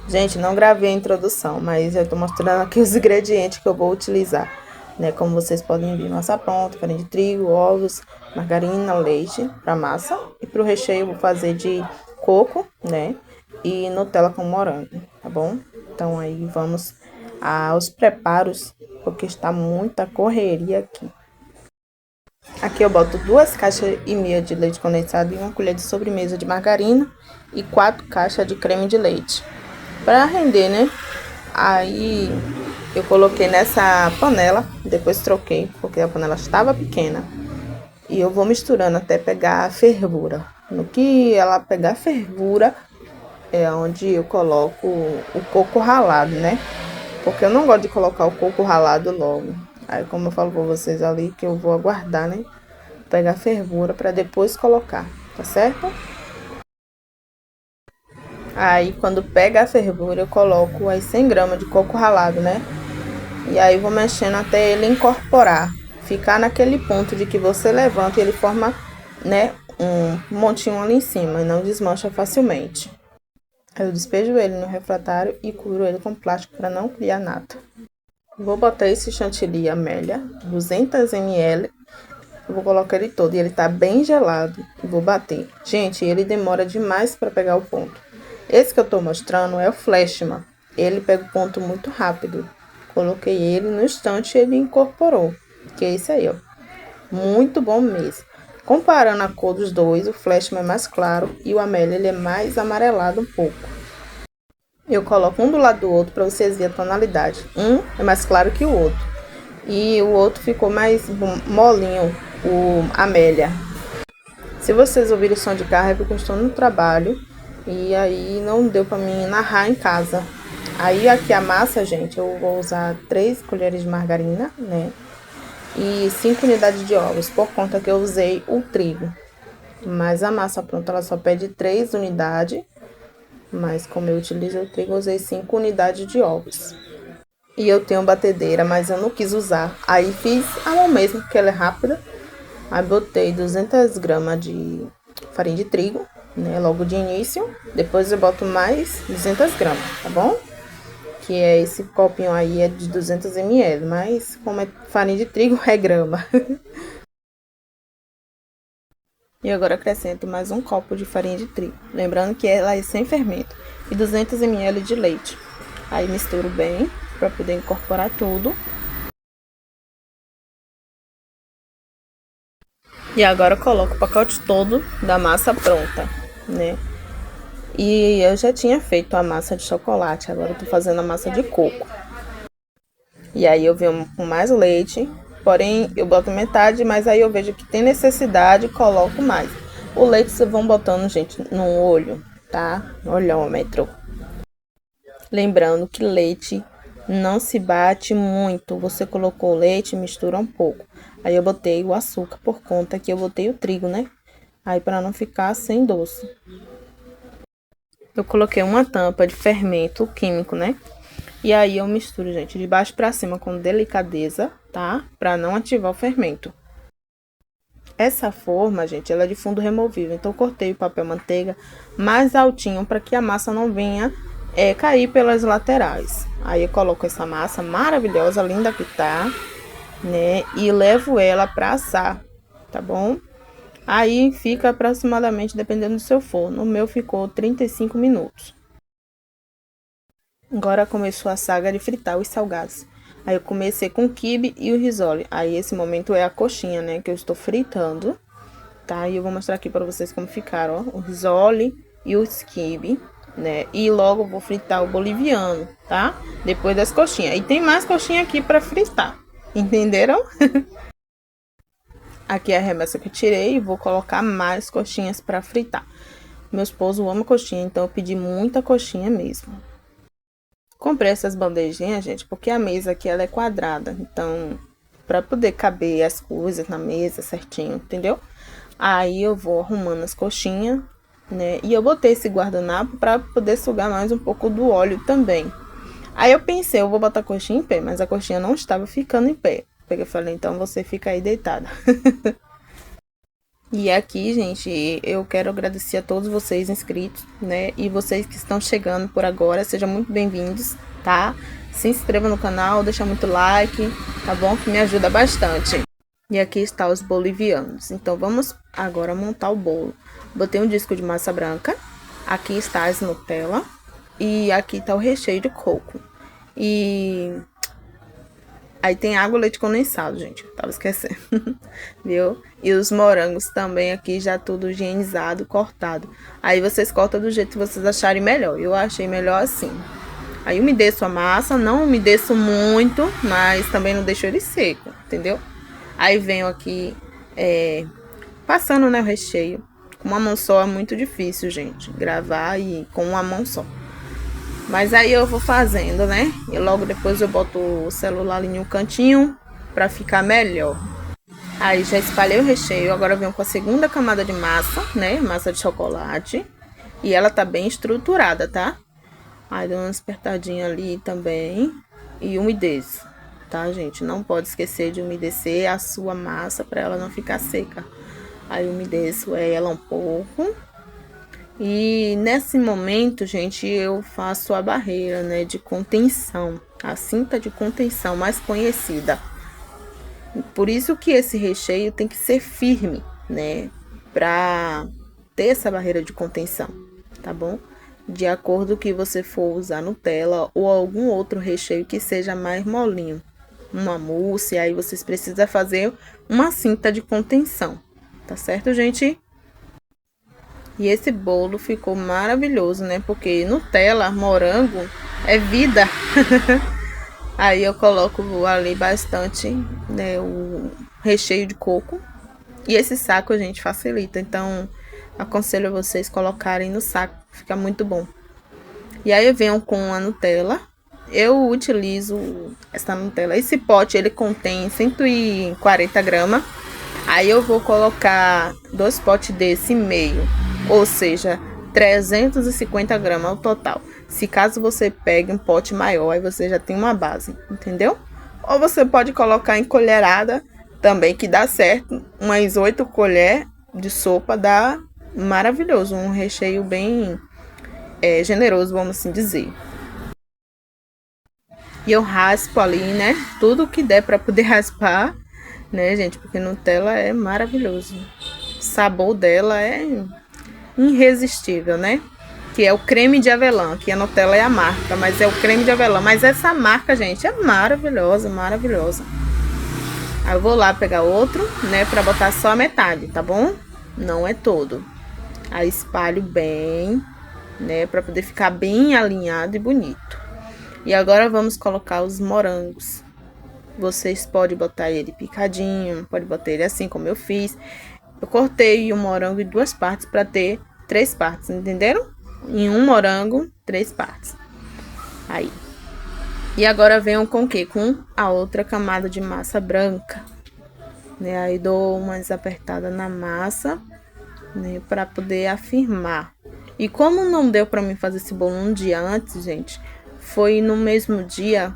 Gente, não gravei a introdução, mas eu tô mostrando aqui os ingredientes que eu vou utilizar, né? Como vocês podem ver, massa pronta, farinha de trigo, ovos, margarina, leite para massa. E pro recheio eu vou fazer de coco, né? E Nutella com morango, tá bom? Então aí vamos aos preparos, porque está muita correria aqui. Aqui eu boto 2,5 caixas de leite condensado e 1 colher de sobremesa de margarina e 4 caixas de creme de leite. Para render, né? Aí eu coloquei nessa panela, depois troquei, porque a panela estava pequena. E eu vou misturando até pegar a fervura. No que ela pegar a fervura, é onde eu coloco o coco ralado, né? Porque eu não gosto de colocar o coco ralado logo. Aí, como eu falo pra vocês ali, que eu vou aguardar, né? Pegar fervura para depois colocar, tá certo? Aí, quando pega a fervura, eu coloco as 100 gramas de coco ralado, né? E aí vou mexendo até ele incorporar, ficar naquele ponto de que você levanta e ele forma, né, um montinho ali em cima e não desmancha facilmente. Aí eu despejo ele no refratário e cubro ele com plástico para não criar nata. Vou botar esse chantilly Amélia, 200 ml. Eu vou colocar ele todo e ele tá bem gelado. E vou bater. Gente, ele demora demais para pegar o ponto. Esse que eu tô mostrando é o Flashman. Ele pega o ponto muito rápido. Coloquei ele no instante e ele incorporou. Que é esse aí, ó. Muito bom mesmo. Comparando a cor dos dois, o Flashman é mais claro e o Amélia ele é mais amarelado um pouco. Eu coloco um do lado do outro para vocês verem a tonalidade. Um é mais claro que o outro. E o outro ficou mais molinho, o Amélia. Se vocês ouvirem o som de carro é porque eu estou no trabalho e aí não deu para mim narrar em casa. Aí aqui a massa, gente, eu vou usar 3 colheres de margarina, né? E 5 unidades de ovos, por conta que eu usei o trigo. Mas a massa pronta ela só pede 3 unidades, mas como eu utilizo o trigo, eu usei 5 unidades de ovos. E eu tenho batedeira, mas eu não quis usar. Aí fiz a mão mesmo, porque ela é rápida. Aí botei 200 gramas de farinha de trigo, né, logo de início. Depois eu boto mais 200 gramas, tá bom? Que é esse copinho aí é de 200 ml, mas como é farinha de trigo, é grama. E agora acrescento mais um copo de farinha de trigo, lembrando que ela é sem fermento, e 200 ml de leite. Aí misturo bem para poder incorporar tudo. E agora coloco o pacote todo da massa pronta, né? E eu já tinha feito a massa de chocolate, agora eu tô fazendo a massa de coco. E aí eu venho com mais leite, porém eu boto metade, mas aí eu vejo que tem necessidade e coloco mais. O leite vocês vão botando, gente, no olho, tá? No olhômetro. Lembrando que leite não se bate muito. Você colocou o leite, mistura um pouco. Aí eu botei o açúcar por conta que eu botei o trigo, né? Aí para não ficar sem doce. Eu coloquei uma tampa de fermento químico, né? E aí eu misturo, gente, de baixo para cima com delicadeza, tá? Para não ativar o fermento. Essa forma, gente, ela é de fundo removível. Então eu cortei o papel manteiga mais altinho para que a massa não venha cair pelas laterais. Aí eu coloco essa massa maravilhosa, linda que tá, né? E levo ela para assar, tá bom? Aí fica aproximadamente, dependendo do seu forno. O meu ficou 35 minutos. Agora começou a saga de fritar os salgados. Aí eu comecei com o quibe e o risole. Aí esse momento é a coxinha, né, que eu estou fritando, tá? E eu vou mostrar aqui para vocês como ficaram, ó, o risole e o quibe, né? E logo vou fritar o boliviano, tá? Depois das coxinhas. E tem mais coxinha aqui para fritar. Entenderam? Aqui é a remessa que eu tirei e vou colocar mais coxinhas para fritar. Meu esposo ama coxinha, então eu pedi muita coxinha mesmo. Comprei essas bandejinhas, gente, porque a mesa aqui ela é quadrada, então para poder caber as coisas na mesa certinho, entendeu? Aí eu vou arrumando as coxinhas, né? E eu botei esse guardanapo para poder sugar mais um pouco do óleo também. Aí eu pensei, eu vou botar a coxinha em pé, mas a coxinha não estava ficando em pé. Peguei e falei, então você fica aí deitada. E aqui, gente, eu quero agradecer a todos vocês inscritos, né? E vocês que estão chegando por agora, sejam muito bem-vindos, tá? Se inscreva no canal, deixa muito like, tá bom? Que me ajuda bastante. E aqui está os bolivianos. Então, vamos agora montar o bolo. Botei um disco de massa branca. Aqui está as Nutella. E aqui está o recheio de coco. E aí tem água e leite condensado, gente. Tava esquecendo. Viu? E os morangos também aqui já tudo higienizado, cortado. Aí vocês cortam do jeito que vocês acharem melhor. Eu achei melhor assim. Aí umedeço a massa, não umedeço muito, mas também não deixo ele seco, entendeu? Aí venho aqui passando, né, o recheio. Com uma mão só é muito difícil, gente, gravar e com uma mão só. Mas aí eu vou fazendo, né? E logo depois eu boto o celular ali no cantinho pra ficar melhor. Aí já espalhei o recheio, agora eu venho com a segunda camada de massa, né? Massa de chocolate. E ela tá bem estruturada, tá? Aí dou uma apertadinha ali também. E umedeço, tá, gente? Não pode esquecer de umedecer a sua massa pra ela não ficar seca. Aí umedeço ela um pouco. E nesse momento, gente, eu faço a barreira, né, de contenção. A cinta de contenção mais conhecida. Por isso que esse recheio tem que ser firme, né? Pra ter essa barreira de contenção, tá bom? De acordo que você for usar Nutella ou algum outro recheio que seja mais molinho. Uma mousse, aí vocês precisam fazer uma cinta de contenção. Tá certo, gente? E esse bolo ficou maravilhoso, né? Porque Nutella, morango, é vida. Aí eu coloco ali bastante, né, o recheio de coco. E esse saco, gente, facilita. Então, aconselho vocês colocarem no saco, fica muito bom. E aí eu venho com a Nutella. Eu utilizo essa Nutella. Esse pote, ele contém 140 gramas. Aí eu vou colocar 2 potes desse meio, ou seja, 350 gramas ao total. Se caso você pegue um pote maior, aí você já tem uma base, entendeu? Ou você pode colocar em colherada também, que dá certo. Umas 8 colheres de sopa dá maravilhoso. Um recheio bem generoso, vamos assim dizer. E eu raspo ali, né? Tudo que der pra poder raspar, né, gente? Porque Nutella é maravilhoso. O sabor dela é irresistível, né? Que é o creme de avelã, que a Nutella é a marca, mas é o creme de avelã. Mas essa marca, gente, é maravilhosa, maravilhosa. Aí eu vou lá pegar outro, né, pra botar só a metade, tá bom? Não é todo. Aí espalho bem, né, pra poder ficar bem alinhado e bonito. E agora vamos colocar os morangos. Vocês podem botar ele picadinho, pode botar ele assim como eu fiz. Eu cortei o morango em 2 partes para ter 3 partes, entenderam? Em um morango, 3 partes. Aí. E agora venho com o quê? Com a outra camada de massa branca. Né? Aí dou umas apertadas na massa, né, para poder afirmar. E como não deu para mim fazer esse bolo um dia antes, gente, foi no mesmo dia.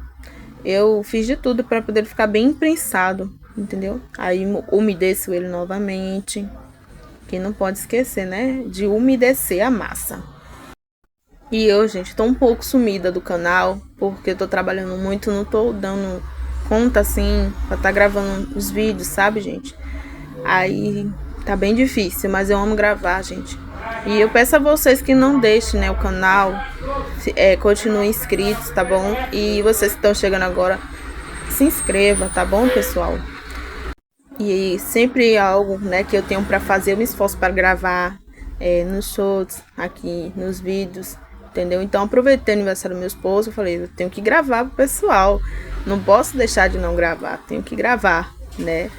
Eu fiz de tudo para poder ficar bem imprensado, entendeu? Aí umedeço ele novamente. Que não pode esquecer, né? De umedecer a massa. E eu, gente, tô um pouco sumida do canal. Porque eu tô trabalhando muito, não tô dando conta, assim, pra tá gravando os vídeos, sabe, gente? Aí tá bem difícil, mas eu amo gravar, gente. E eu peço a vocês que não deixem, né, o canal, continuem inscritos, tá bom? E vocês que estão chegando agora, se inscreva, tá bom, pessoal? E sempre algo, né, que eu tenho pra fazer, eu me esforço para gravar nos shorts, aqui nos vídeos, entendeu? Então, aproveitei o aniversário do meu esposo, eu falei, eu tenho que gravar pro pessoal, não posso deixar de não gravar, tenho que gravar, né?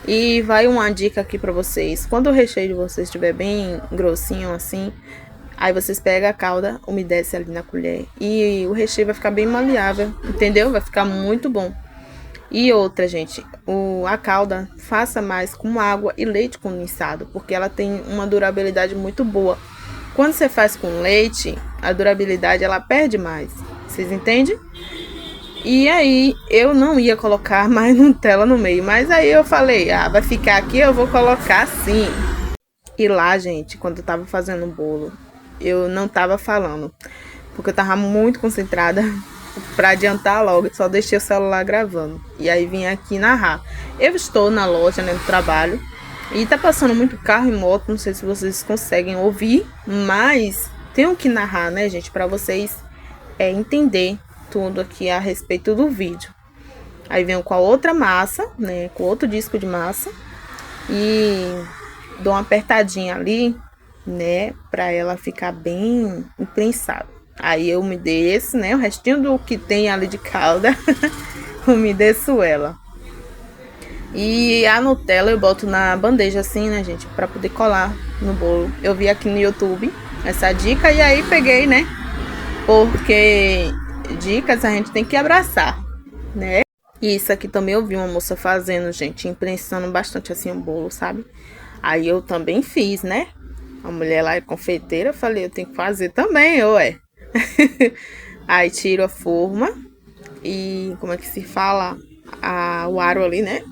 E vai uma dica aqui pra vocês. Quando o recheio de vocês estiver bem grossinho assim, aí vocês pegam a calda, umedece ali na colher. E o recheio vai ficar bem maleável, entendeu? Vai ficar muito bom. E outra, gente, a calda faça mais com água e leite condensado, porque ela tem uma durabilidade muito boa. Quando você faz com leite, a durabilidade ela perde mais. Vocês entendem? E aí, eu não ia colocar mais Nutella no meio. Mas aí eu falei, vai ficar aqui, eu vou colocar sim. E lá, gente, quando eu tava fazendo o bolo, eu não tava falando, porque eu tava muito concentrada pra adiantar logo, só deixei o celular gravando. E aí vim aqui narrar. Eu estou na loja, né, do trabalho, e tá passando muito carro e moto, não sei se vocês conseguem ouvir, mas tenho que narrar, né, gente, pra vocês entender tudo aqui a respeito do vídeo. Aí venho com a outra massa, né, com outro disco de massa, e dou uma apertadinha ali, né, pra ela ficar bem imprensada. Aí eu umedeço, né, o restinho do que tem ali de calda, umedeço ela. E a Nutella eu boto na bandeja assim, né, gente, pra poder colar no bolo. Eu vi aqui no YouTube essa dica e aí peguei, né, porque dicas a gente tem que abraçar, né? E isso aqui também eu vi uma moça fazendo, gente, imprensando bastante assim o bolo, sabe? Aí eu também fiz, né? A mulher lá é confeiteira, eu falei, eu tenho que fazer também, ué. Aí tiro a forma e como é que se fala? O aro ali, né?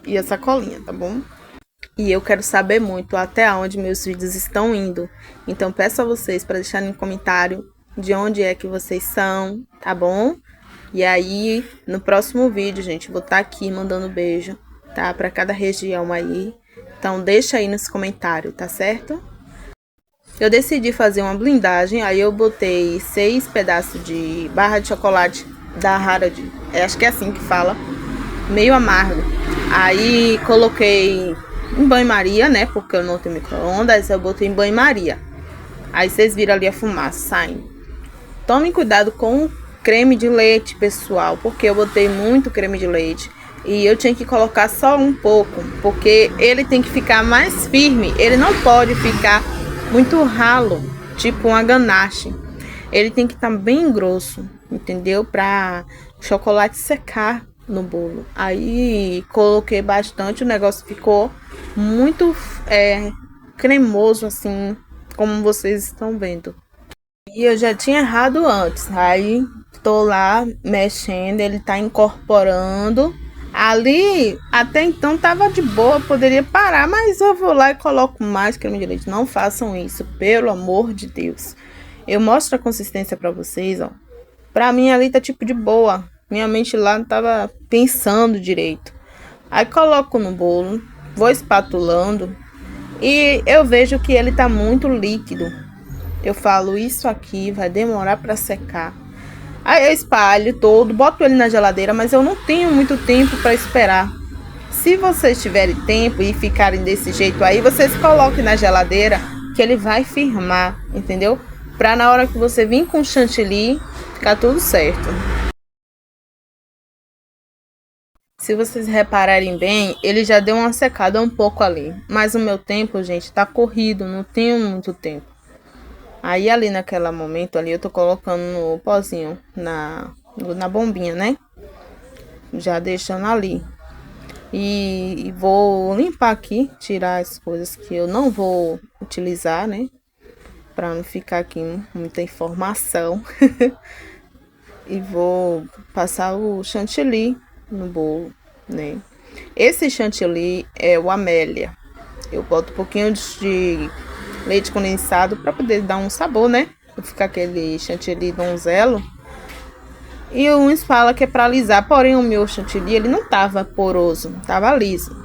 E a sacolinha, tá bom? E eu quero saber muito até onde meus vídeos estão indo. Então peço a vocês para deixarem no comentário de onde é que vocês são, tá bom? E aí, no próximo vídeo, gente, vou estar aqui mandando beijo, tá? Para cada região aí. Então deixa aí nos comentários, tá certo? Eu decidi fazer uma blindagem, aí eu botei 6 pedaços de barra de chocolate da Harald, acho que é assim que fala, meio amargo. Aí coloquei em banho-maria, né, porque eu não tenho micro-ondas, eu botei em banho-maria. Aí vocês viram ali a fumaça saindo. Tomem cuidado com o creme de leite, pessoal, porque eu botei muito creme de leite. E eu tinha que colocar só um pouco, porque ele tem que ficar mais firme, ele não pode ficar muito ralo, tipo uma ganache. Ele tem que estar bem grosso, entendeu? Para o chocolate secar no bolo. Aí coloquei bastante, o negócio ficou muito cremoso assim, como vocês estão vendo. E eu já tinha errado antes, aí tô lá mexendo, ele tá incorporando. Ali, até então tava de boa, poderia parar, mas eu vou lá e coloco mais creme de leite. Não façam isso, pelo amor de Deus. Eu mostro a consistência pra vocês, ó. Pra mim ali tá tipo de boa. Minha mente lá não tava pensando direito. Aí coloco no bolo, vou espatulando e eu vejo que ele tá muito líquido. Eu falo, isso aqui vai demorar pra secar. Aí eu espalho todo, boto ele na geladeira, mas eu não tenho muito tempo para esperar. Se vocês tiverem tempo e ficarem desse jeito aí, vocês coloquem na geladeira que ele vai firmar, entendeu? Pra na hora que você vir com chantilly, ficar tudo certo. Se vocês repararem bem, ele já deu uma secada um pouco ali. Mas o meu tempo, gente, tá corrido, não tenho muito tempo. Aí ali naquele momento ali eu tô colocando no pozinho, na bombinha, né? Já deixando ali. E vou limpar aqui, tirar as coisas que eu não vou utilizar, né? Pra não ficar aqui muita informação. E vou passar o chantilly no bolo, né? Esse chantilly é o Amélia. Eu boto um pouquinho de leite condensado para poder dar um sabor, né? Pra ficar aquele chantilly donzelo. E uns falam que é para alisar, porém o meu chantilly ele não tava poroso, tava liso.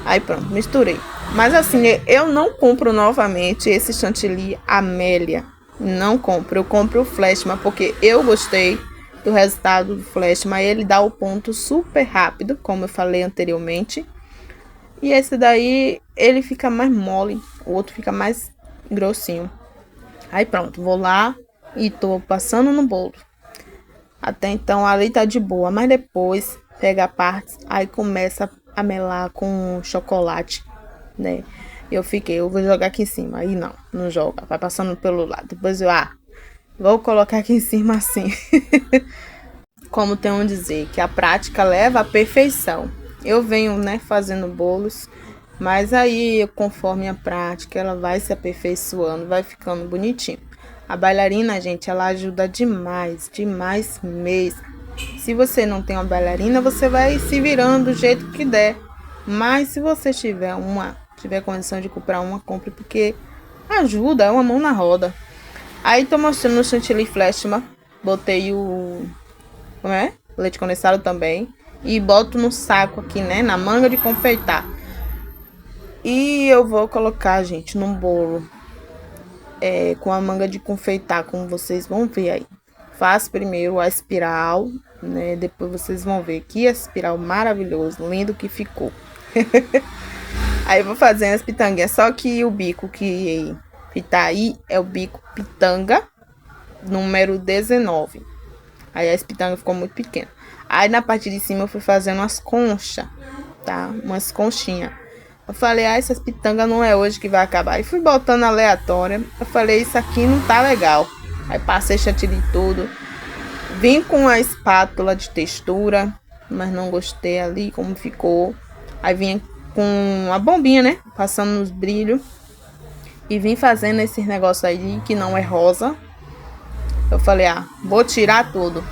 Aí pronto, misturei. Mas assim, eu não compro novamente esse chantilly Amélia. Não compro, eu compro o Flashman porque eu gostei do resultado do Flashman. Ele dá o ponto super rápido, como eu falei anteriormente. E esse daí, ele fica mais mole, o outro fica mais grossinho. Aí pronto, vou lá e tô passando no bolo. Até então ali tá de boa, mas depois pega a parte, aí começa a melar com chocolate, né? Eu vou jogar aqui em cima. Aí não joga, vai passando pelo lado. Depois vou colocar aqui em cima assim. Como tem um dizer, que a prática leva à perfeição. Eu venho, né, fazendo bolos, mas aí, conforme a prática, ela vai se aperfeiçoando, vai ficando bonitinho. A bailarina, gente, ela ajuda demais, demais mesmo. Se você não tem uma bailarina, você vai se virando do jeito que der. Mas se você tiver uma, tiver condição de comprar uma, compre, porque ajuda, é uma mão na roda. Aí tô mostrando o chantilly Flashman. Botei o... como é? Leite condensado também. E boto no saco aqui, né? Na manga de confeitar. E eu vou colocar, gente, num bolo. Com a manga de confeitar, como vocês vão ver aí. Faço primeiro a espiral, né? Depois vocês vão ver que espiral maravilhoso, lindo que ficou. Aí eu vou fazendo as pitanguinhas, só que o bico que tá aí é o bico pitanga número 19. Aí as pitangas ficou muito pequena. Aí na parte de cima eu fui fazendo umas conchas, tá? Umas conchinhas. Eu falei, essas pitangas não é hoje que vai acabar. Aí fui botando aleatória. Eu falei, isso aqui não tá legal. Aí passei chantilly tudo. Vim com a espátula de textura, mas não gostei ali como ficou. Aí vim com a bombinha, né? Passando nos brilhos. E vim fazendo esse negócio aí que não é rosa. Eu falei, vou tirar tudo.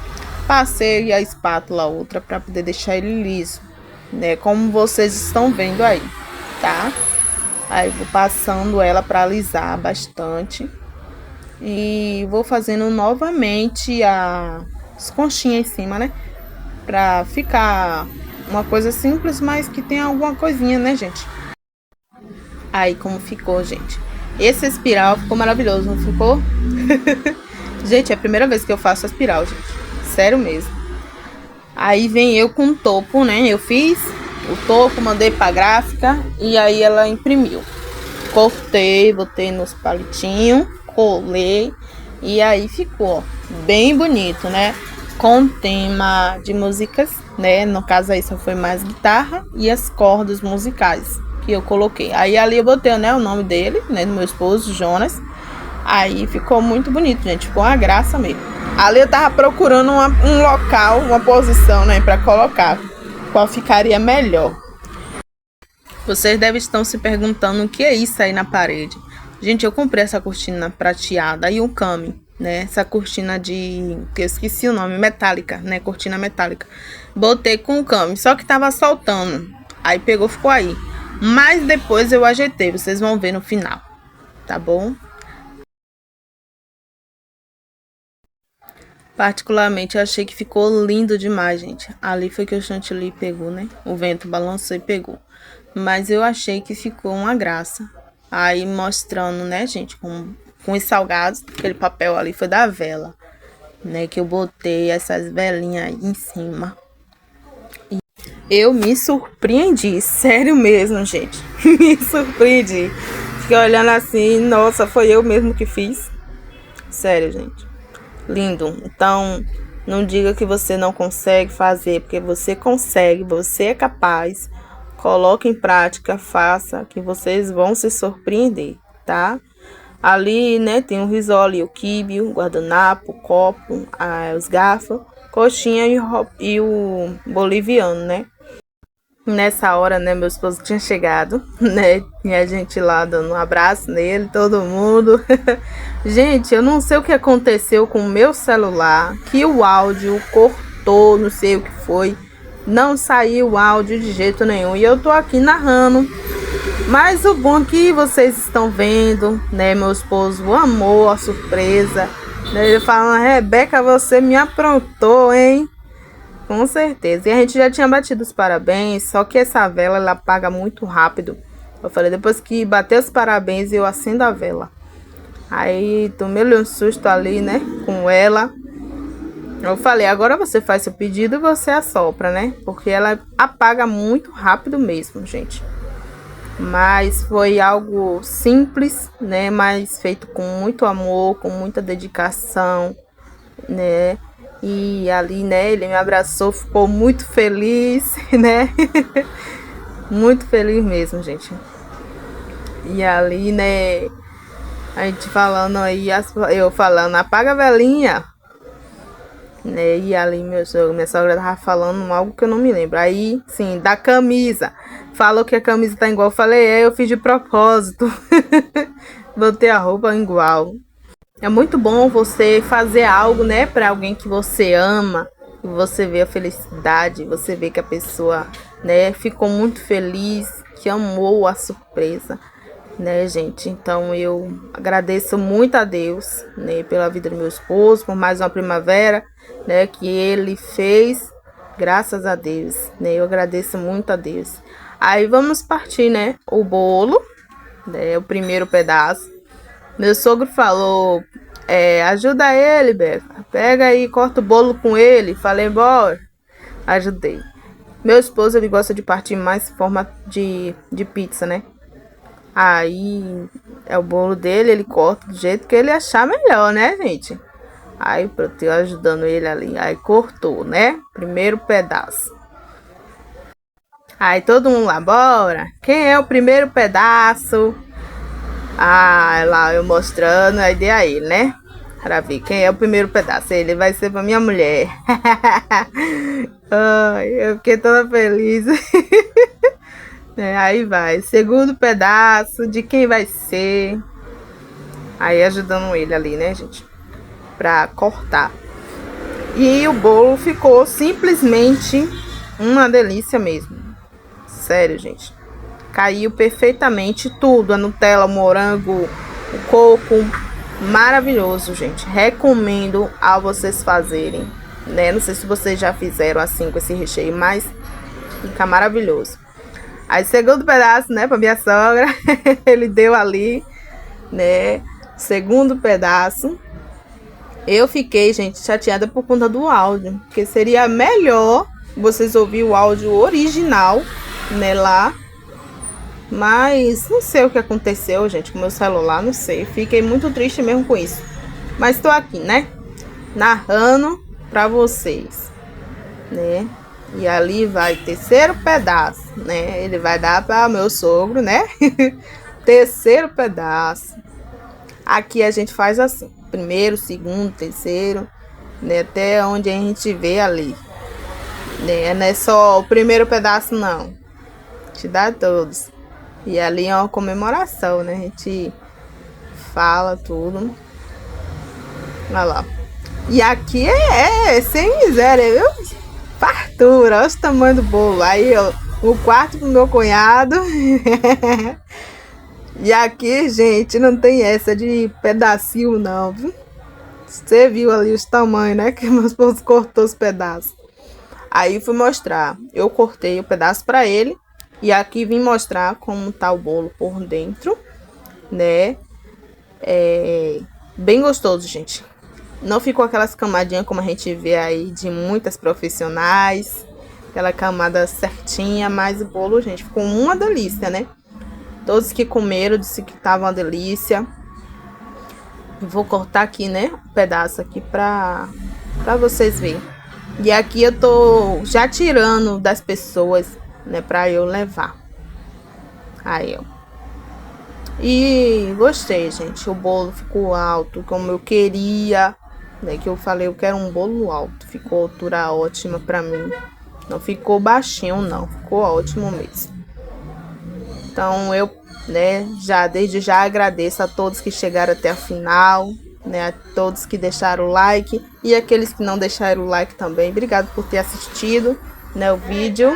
Passei a espátula outra para poder deixar ele liso, né? Como vocês estão vendo aí, tá? Aí vou passando ela para alisar bastante. E vou fazendo novamente as conchinhas em cima, né? Pra ficar uma coisa simples, mas que tem alguma coisinha, né, gente? Aí como ficou, gente. Esse espiral ficou maravilhoso, não ficou? Gente, é a primeira vez que eu faço espiral, gente. Sério mesmo. Aí vem eu com o topo, né? Eu fiz o topo, mandei pra gráfica e aí ela imprimiu. Cortei, botei nos palitinhos, colei e aí ficou, ó, bem bonito, né? Com tema de músicas, né? No caso aí só foi mais guitarra e as cordas musicais que eu coloquei. Aí ali eu botei, né, o nome dele, né, do meu esposo, Jonas. Aí ficou muito bonito, gente. Ficou uma graça mesmo. Ali eu tava procurando um local, uma posição, né, pra colocar. Qual ficaria melhor. Vocês devem estar se perguntando o que é isso aí na parede. Gente, eu comprei essa cortina prateada e um came, né? Essa cortina de... que eu esqueci o nome, metálica, né? Cortina metálica. Botei com o came, só que tava soltando. Aí pegou, ficou aí. Mas depois eu ajeitei, vocês vão ver no final, tá bom? Particularmente, eu achei que ficou lindo demais, gente. Ali foi que o chantilly pegou, né? O vento balançou e pegou. Mas eu achei que ficou uma graça. Aí mostrando, né, gente, com os salgados. Aquele papel ali foi da vela, né? Que eu botei essas velinhas aí em cima. E eu me surpreendi, sério mesmo, gente. Me surpreendi. Fiquei olhando assim, nossa, foi eu mesmo que fiz. Sério, gente. Lindo. Então, não diga que você não consegue fazer, porque você consegue, você é capaz. Coloque em prática, faça, que vocês vão se surpreender, tá? Ali, né, tem o risole, o quibe, o guardanapo, o copo, os garfos, coxinha e o boliviano, né? Nessa hora, né, meu esposo tinha chegado, né, e a gente lá dando um abraço nele, todo mundo. Gente, eu não sei o que aconteceu com o meu celular, que o áudio cortou, não sei o que foi, não saiu o áudio de jeito nenhum, e eu tô aqui narrando. Mas o bom é que vocês estão vendo, né, meu esposo amou a surpresa, né, ele falando, Rebeca, você me aprontou, hein? Com certeza. E a gente já tinha batido os parabéns, só que essa vela, ela apaga muito rápido. Eu falei, depois que bater os parabéns, eu acendo a vela. Aí, tomei um susto ali, né, com ela. Eu falei, agora você faz seu pedido e você assopra, né? Porque ela apaga muito rápido mesmo, gente. Mas foi algo simples, né, mas feito com muito amor, com muita dedicação, né? E ali, né, ele me abraçou, ficou muito feliz, né? Muito feliz mesmo, gente. E ali, né, a gente falando aí, eu falando, apaga a velinha, né? E ali minha sogra tava falando algo que eu não me lembro. Aí, sim, da camisa. Falou que a camisa tá igual. Eu falei, eu fiz de propósito. Botei a roupa igual. É muito bom você fazer algo, né, para alguém que você ama, e você vê a felicidade, você vê que a pessoa, né, ficou muito feliz, que amou a surpresa, né, gente? Então eu agradeço muito a Deus, né, pela vida do meu esposo, por mais uma primavera, né, que ele fez, graças a Deus, né? Eu agradeço muito a Deus. Aí vamos partir, né, o bolo, né, o primeiro pedaço. Meu sogro falou, ajuda ele, Beca, pega aí, corta o bolo com ele. Falei, bora, ajudei. Meu esposo, ele gosta de partir mais em forma de pizza, né? Aí é o bolo dele, ele corta do jeito que ele achar melhor, né, gente? Aí pronto, eu ajudando ele ali. Aí cortou, né? Primeiro pedaço. Aí todo mundo lá, bora. Quem é o primeiro pedaço? Ah, lá eu mostrando a ideia a ele, né? Pra ver quem é o primeiro pedaço. Ele vai ser pra minha mulher. Ai, eu fiquei toda feliz. Aí vai, segundo pedaço, de quem vai ser. Aí ajudando ele ali, né, gente? Pra cortar. E o bolo ficou simplesmente uma delícia mesmo. Sério, gente. Caiu perfeitamente tudo. A Nutella, o morango, o coco. Maravilhoso, gente. Recomendo a vocês fazerem, né? Não sei se vocês já fizeram assim com esse recheio, mas fica maravilhoso. Aí, segundo pedaço, né, pra minha sogra, ele deu ali, né, segundo pedaço. Eu fiquei, gente, chateada por conta do áudio, porque seria melhor vocês ouvir o áudio original, né, lá. Mas não sei o que aconteceu, gente, com meu celular, não sei. Fiquei muito triste mesmo com isso. Mas tô aqui, né, narrando pra vocês, né. E ali vai terceiro pedaço, né? Ele vai dar para meu sogro, né? Terceiro pedaço. Aqui a gente faz assim: primeiro, segundo, terceiro, né? Até onde a gente vê ali, né? Não é só o primeiro pedaço, não. Te dá todos. E ali é uma comemoração, né? A gente fala tudo. Olha lá. E aqui é sem miséria, viu? Fartura, olha o tamanho do bolo. Aí, ó, o quarto pro meu cunhado. E aqui, gente, não tem essa de pedacinho, não, viu? Você viu ali os tamanhos, né? Que meu esposo cortou os pedaços. Aí fui mostrar. Eu cortei o pedaço pra ele. E aqui vim mostrar como tá o bolo por dentro, né? É bem gostoso, gente. Não ficou aquelas camadinhas como a gente vê aí de muitas profissionais. Aquela camada certinha, mas o bolo, gente, ficou uma delícia, né? Todos que comeram disseram que tava uma delícia. Vou cortar aqui, né, um pedaço aqui pra vocês verem. E aqui eu tô já tirando das pessoas, né, pra eu levar. Aí, ó. E gostei, gente. O bolo ficou alto, como eu queria. Né, que eu falei, eu quero um bolo alto. Ficou altura ótima pra mim. Não ficou baixinho, não. Ficou ótimo mesmo. Então, eu, né, desde já agradeço a todos que chegaram até a final. Né, a todos que deixaram o like. E aqueles que não deixaram o like também. Obrigado por ter assistido, né, o vídeo.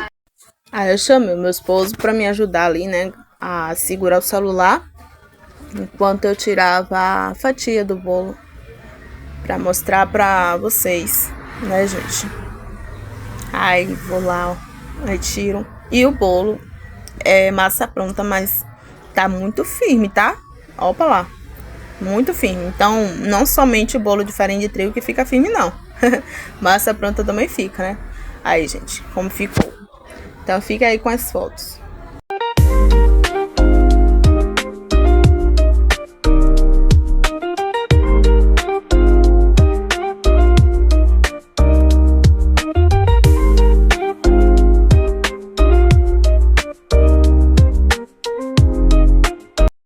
Aí eu chamei o meu esposo pra me ajudar ali, né, a segurar o celular. Enquanto eu tirava a fatia do bolo. Pra mostrar pra vocês, né, gente? Aí, vou lá, ó, retiro. E o bolo é massa pronta, mas tá muito firme, tá? Opa lá, muito firme. Então, não somente o bolo de farinha de trigo que fica firme, não. Massa pronta também fica, né? Aí, gente, como ficou. Então, fica aí com as fotos.